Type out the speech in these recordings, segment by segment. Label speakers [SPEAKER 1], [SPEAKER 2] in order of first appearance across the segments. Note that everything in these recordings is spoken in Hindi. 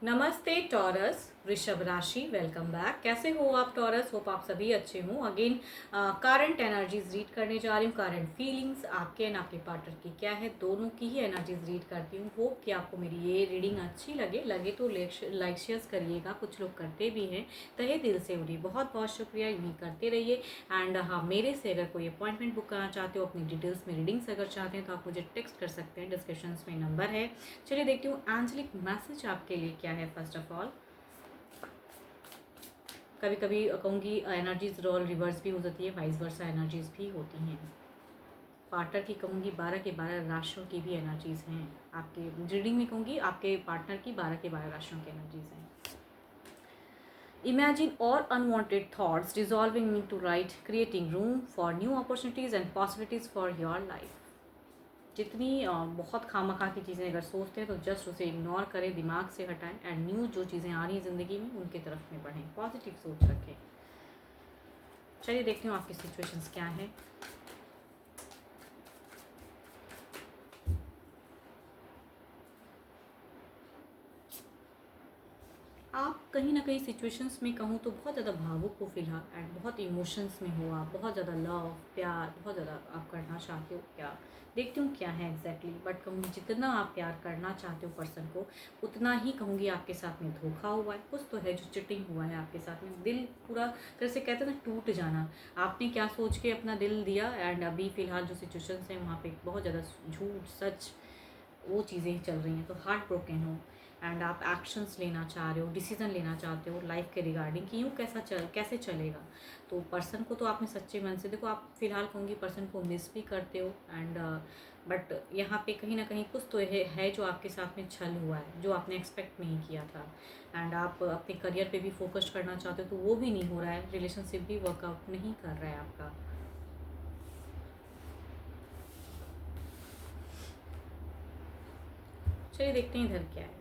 [SPEAKER 1] नमस्ते टॉरस, वृषभ राशि। Welcome back. कैसे हो आप टॉरस? होप आप सभी अच्छे हों। अगेन करंट एनर्जीज रीड करने जा रही हूँ। करंट फीलिंग्स आपके एंड आपके पार्टनर की क्या है, दोनों की ही एनर्जीज रीड करती हूँ। होप कि आपको मेरी ये रीडिंग अच्छी लगे तो लाइक शेयर करिएगा। कुछ लोग करते भी हैं, तहे दिल से उन्हें बहुत बहुत शुक्रिया। यूँ करते रहिए। एंड हाँ, मेरे से अगर कोई अपॉइंटमेंट बुक करना चाहते हो, अपनी डिटेल्स में रीडिंग्स अगर चाहते हैं तो आप मुझे टेक्स्ट कर सकते हैं। डिस्क्रिप्शन में नंबर है। चलिए देखती हूँ एंजेलिक मैसेज आपके लिए क्या है। फर्स्ट ऑफ ऑल, कभी कभी कहूँगी एनर्जीज रोल रिवर्स भी हो जाती है, वाइस वर्सा एनर्जीज भी होती हैं। पार्टनर की कहूँगी 12 के 12 राशियों की भी एनर्जीज हैं। आपके रीडिंग में कहूँगी आपके पार्टनर की 12 के 12 राशियों की एनर्जीज हैं। Imagine all unwanted thoughts dissolving into light, creating room for new opportunities and possibilities for your life. जितनी बहुत खामखा की चीज़ें अगर सोचते हैं तो जस्ट उसे इग्नोर करें, दिमाग से हटाएं एंड न्यू जो चीज़ें आ रही हैं ज़िंदगी में उनके तरफ में बढ़ें, पॉजिटिव सोच रखें। चलिए देखती हूँ आपकी सिचुएशंस क्या है। आप कहीं ना कहीं सिचुएशंस में कहूँ तो बहुत ज़्यादा भावुक हो फिलहाल एंड बहुत इमोशंस में हो आप, बहुत ज़्यादा लव प्यार बहुत ज़्यादा आप करना चाहते हो। क्या देखती हूँ क्या है एग्जैक्टली, बट कहूँगी जितना आप प्यार करना चाहते हो पर्सन को, उतना ही कहूँगी आपके साथ में धोखा हुआ है। कुछ तो है जो चिटिंग हुआ है आपके साथ में। दिल पूरा तरह से कहते हैं ना टूट जाना। आपने क्या सोच के अपना दिल दिया एंड अभी फ़िलहाल जो सिचुएशंस हैं वहाँ पे बहुत ज़्यादा झूठ सच वो चीज़ें चल रही हैं, तो हार्ट ब्रोकन हो एंड आप एक्शंस लेना चाह रहे हो, डिसीजन लेना चाहते हो लाइफ के रिगार्डिंग कि यूँ कैसे चलेगा। तो पर्सन को तो आपने सच्चे मन से देखो, आप फिलहाल कहूँगी पर्सन को मिस भी करते हो एंड बट यहाँ पे कहीं ना कहीं कुछ तो है जो आपके साथ में छल हुआ है, जो आपने एक्सपेक्ट नहीं किया था। एंड आप अपने करियर पे भी फोकस करना चाहते हो तो वो भी नहीं हो रहा है, रिलेशनशिप भी वर्कआउट नहीं कर रहा है आपका। चलिए देखते हैं इधर क्या है।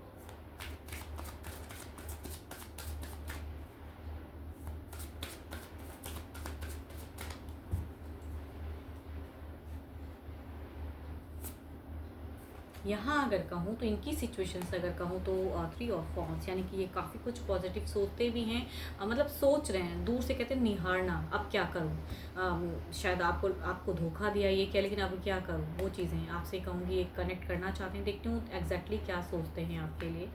[SPEAKER 1] यहाँ अगर कहूँ तो इनकी सिचुएशंस अगर कहूँ तो 3 ऑफ वॉन्ड्स, यानी कि ये काफ़ी कुछ पॉजिटिव सोचते भी हैं। मतलब सोच रहे हैं, दूर से कहते हैं निहारना, अब क्या करूँ। शायद आपको आपको धोखा दिया ये क्या, लेकिन अब क्या करूँ, वो चीज़ें आपसे कहूँगी एक कनेक्ट करना चाहते हैं। देखती हूँ एग्जैक्टली क्या सोचते हैं आपके लिए।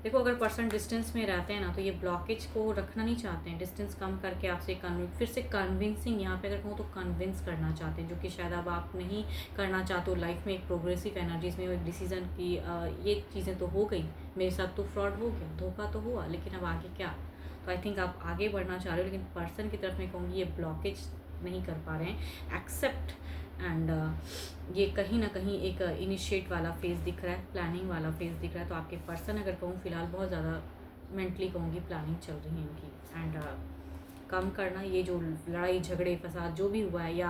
[SPEAKER 1] देखो, अगर पर्सन डिस्टेंस में रहते हैं ना तो ये ब्लॉकेज को रखना नहीं चाहते हैं, डिस्टेंस कम करके आपसे फिर से कन्विंसिंग, यहाँ पे अगर कहूँ तो कन्विंस करना चाहते हैं, जो कि शायद अब आप नहीं करना चाहते हो। लाइफ में एक प्रोग्रेसिव एनर्जीज में एक डिसीजन की ये चीज़ें तो हो गई, मेरे साथ तो फ्रॉड हो गया, धोखा तो हुआ, लेकिन अब आगे क्या। तो आई थिंक आप आगे बढ़ना चाह रहे हो, लेकिन पर्सन की तरफ में कहूँगी ये ब्लॉकेज नहीं कर पा रहे हैं एक्सेप्ट एंड ये कहीं ना कहीं एक इनिशिएट वाला फेज़ दिख रहा है, प्लानिंग वाला फेज़ दिख रहा है। तो आपके पर्सन अगर कहूँ फिलहाल बहुत ज़्यादा मेंटली कहूँगी प्लानिंग चल रही है इनकी एंड कम करना ये जो लड़ाई झगड़े फसाद जो भी हुआ है, या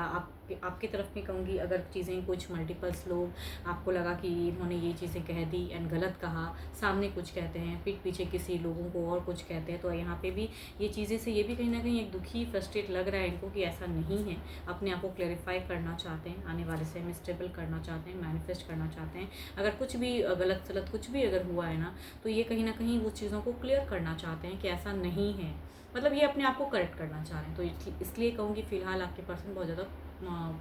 [SPEAKER 1] आपकी तरफ में कहूँगी अगर चीज़ें कुछ मल्टीपल्स लोग आपको लगा कि इन्होंने ये चीज़ें कह दी एंड गलत कहा, सामने कुछ कहते हैं, पीठ पीछे किसी लोगों को और कुछ कहते हैं, तो यहाँ पे भी ये चीज़ें से ये भी कहीं ना कहीं एक दुखी फ्रस्ट्रेट लग रहा है इनको कि ऐसा नहीं है। अपने आप को क्लैरिफाई करना चाहते हैं, आने वाले समय में स्टेबल करना चाहते हैं, मैनिफेस्ट करना चाहते हैं। अगर कुछ भी गलत सलत कुछ भी अगर हुआ है ना, तो ये कहीं ना कहीं वो चीज़ों को क्लियर करना चाहते हैं कि ऐसा नहीं है। मतलब ये अपने आप को करेक्ट करना चाह रहे हैं। तो इसलिए कहूँगी फ़िलहाल आपके पर्सन बहुत ज़्यादा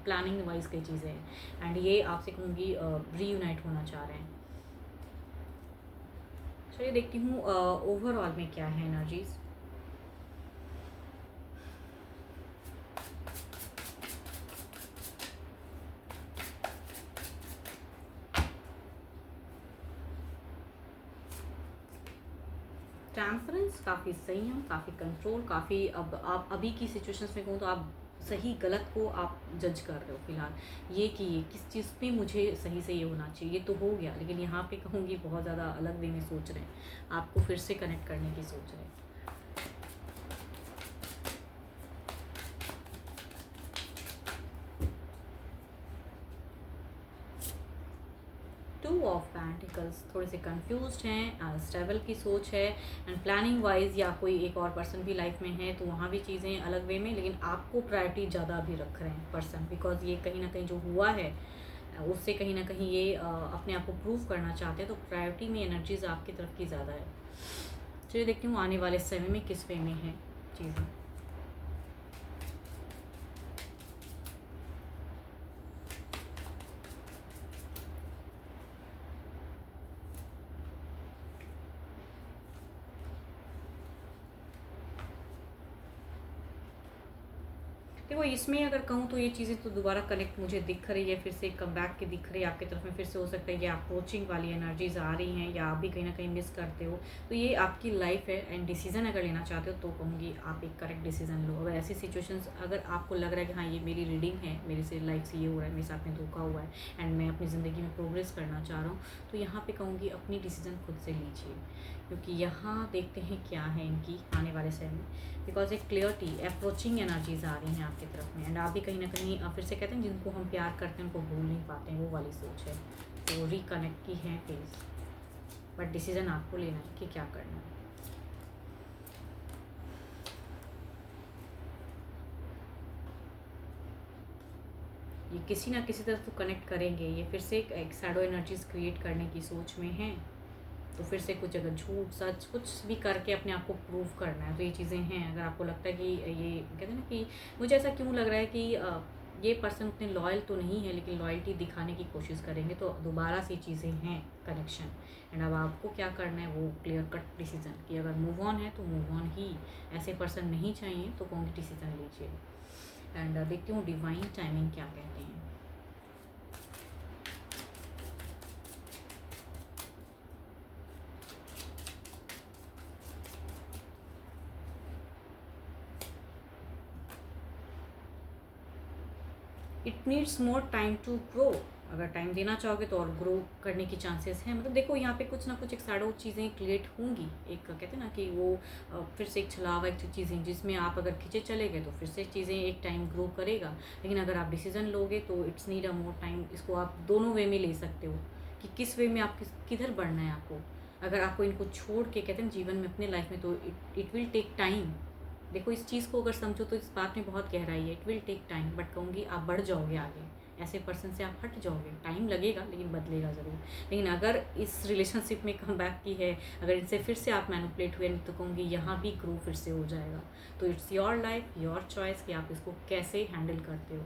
[SPEAKER 1] प्लानिंग वाइज कई चीज़ें हैं एंड ये आपसे कहूँगी रीयूनाइट होना चाह रहे हैं। चलिए देखती हूँ ओवरऑल में क्या है एनर्जीज। टेम्परेंस, काफ़ी संयम, काफ़ी कंट्रोल, काफ़ी अब आप अभी की सिचुएशंस में कहूँ तो आप सही गलत को आप जज कर रहे हो फिलहाल। ये कि ये किस चीज़ पे मुझे सही से ये होना चाहिए, ये तो हो गया, लेकिन यहाँ पे कहूँगी बहुत ज़्यादा अलग वे में सोच रहे हैं, आपको फिर से कनेक्ट करने की सोच रहे हैं। टू ऑफ पेंटिकल्स, थोड़े से कंफ्यूज्ड हैं, स्टेबल की सोच है एंड प्लानिंग वाइज, या कोई एक और पर्सन भी लाइफ में है तो वहाँ भी चीज़ें अलग वे में, लेकिन आपको प्रायोरिटी ज़्यादा भी रख रहे हैं पर्सन, बिकॉज ये कहीं ना कहीं जो हुआ है उससे कहीं न कहीं ये अपने आप को प्रूव करना चाहते हैं, तो प्रायोरिटी में एनर्जीज़ आपकी तरफ की ज़्यादा है। चलिए देखती हूँ आने वाले समय में किस वे में है चीज़ें। देखो इसमें अगर कहूँ तो ये चीज़ें तो दोबारा कनेक्ट मुझे दिख रही है, फिर से कम बैक की दिख रही है आपकी तरफ में, फिर से हो सकता है ये अप्रोचिंग वाली एनर्जीज आ रही हैं या आप भी कहीं ना कहीं मिस करते हो। तो ये आपकी लाइफ है एंड डिसीजन अगर लेना चाहते हो तो कहूँगी आप एक करेक्ट डिसीजन लो। अगर ऐसी सिचुएशंस अगर आपको लग रहा है कि हाँ ये मेरी रीडिंग है, मेरे से लाइफ से ये हो रहा है, मेरे साथ में धोखा हुआ है एंड मैं अपनी ज़िंदगी में प्रोग्रेस करना चाह रहा हूँ, तो यहाँ पर कहूँगी अपनी डिसीज़न खुद से लीजिए, क्योंकि यहाँ देखते हैं क्या है इनकी आने वाले समय में। बिकॉज एक क्लियरिटी अप्रोचिंग एनर्जीज आ रही हैं आपकी तरफ में एंड आप भी कहीं ना कहीं फिर से कहते हैं जिनको हम प्यार करते हैं उनको भूल नहीं पाते हैं, वो वाली सोच है। तो रिकनेक्ट की है फेज, बट डिसीजन आपको लेना है कि क्या करना है। ये किसी ना किसी तरह तो कनेक्ट करेंगे, ये फिर से एक शैडो एनर्जीज क्रिएट करने की सोच में है। तो फिर से कुछ अगर झूठ सच कुछ भी करके अपने आप को प्रूव करना है तो ये चीज़ें हैं। अगर आपको लगता है कि ये कहते हैं ना कि मुझे ऐसा क्यों लग रहा है कि ये पर्सन उतने लॉयल तो नहीं है लेकिन लॉयल्टी दिखाने की कोशिश करेंगे, तो दोबारा से चीज़ें हैं कनेक्शन। एंड अब आपको क्या करना है वो क्लियर कट डिसीजन कि अगर मूव ऑन है तो मूव ऑन ही, ऐसे पर्सन नहीं चाहिए तो कौन डिसीजन लीजिए। एंड देखती हूँ डिवाइन टाइमिंग क्या कहते हैं। It needs more time to grow. अगर टाइम देना चाहोगे तो और ग्रो करने की चांसेस हैं। मतलब देखो यहाँ पे कुछ ना कुछ एक शैडो चीज़ें क्रिएट होंगी, एक कहते हैं ना कि वो फिर से एक छलावा एक चीज़ें जिसमें आप अगर खींचे चले गए तो फिर से चीज़ें एक टाइम ग्रो करेगा। लेकिन अगर आप डिसीजन लोगे तो it's need a more time. इसको आप दोनों वे में ले सकते हो कि किस वे में आप किधर बढ़ना है आपको। अगर आपको इनको छोड़ के कहते हैं जीवन में अपने लाइफ में, तो इट विल टेक टाइम। देखो इस चीज़ को अगर समझो तो इस बात में बहुत गहराई है। It will take time, but कहूँगी आप बढ़ जाओगे आगे, ऐसे पर्सन से आप हट जाओगे। टाइम लगेगा लेकिन बदलेगा ज़रूर। लेकिन अगर इस रिलेशनशिप में कम बैक की है, अगर इनसे फिर से आप मैनिपुलेट हुए तो कहूँगी यहाँ भी ग्रो फिर से हो जाएगा। तो it's your life your choice कि आप इसको कैसे हैंडल करते हो।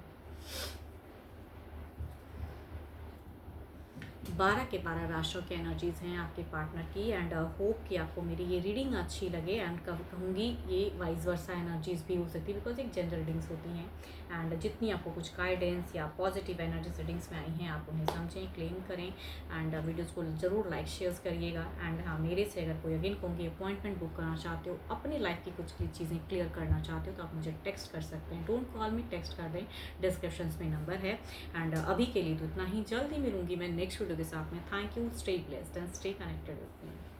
[SPEAKER 1] 12 के 12 राशियों की एनर्जीज हैं आपके पार्टनर की। एंड होप कि आपको मेरी ये रीडिंग अच्छी लगे। एंड कहूँगी ये वाइस वर्सा एनर्जीज भी हो सकती है बिकॉज एक जनरल रीडिंग्स होती हैं। एंड जितनी आपको कुछ गाइडेंस या पॉजिटिव एनर्जीज रीडिंग्स में आई हैं आप उन्हें समझें, क्लेम करें। एंड वीडियोज़ को ज़रूर लाइक शेयर करिएगा। एंड हाँ मेरे से अगर कोई अगेन कहूँगी अपॉइंटमेंट बुक करना चाहते हो, अपनी लाइफ की कुछ चीज़ें क्लियर करना चाहते हो, तो आप मुझे टेक्स्ट कर सकते हैं। डोंट कॉल मी, टेक्स्ट कर दें, डिस्क्रिप्शन में नंबर है। एंड अभी के लिए तो इतना ही। जल्दी मिलूंगी मैं नेक्स्ट वीडियो के साथ में। Thank you, stay blessed and stay connected with me.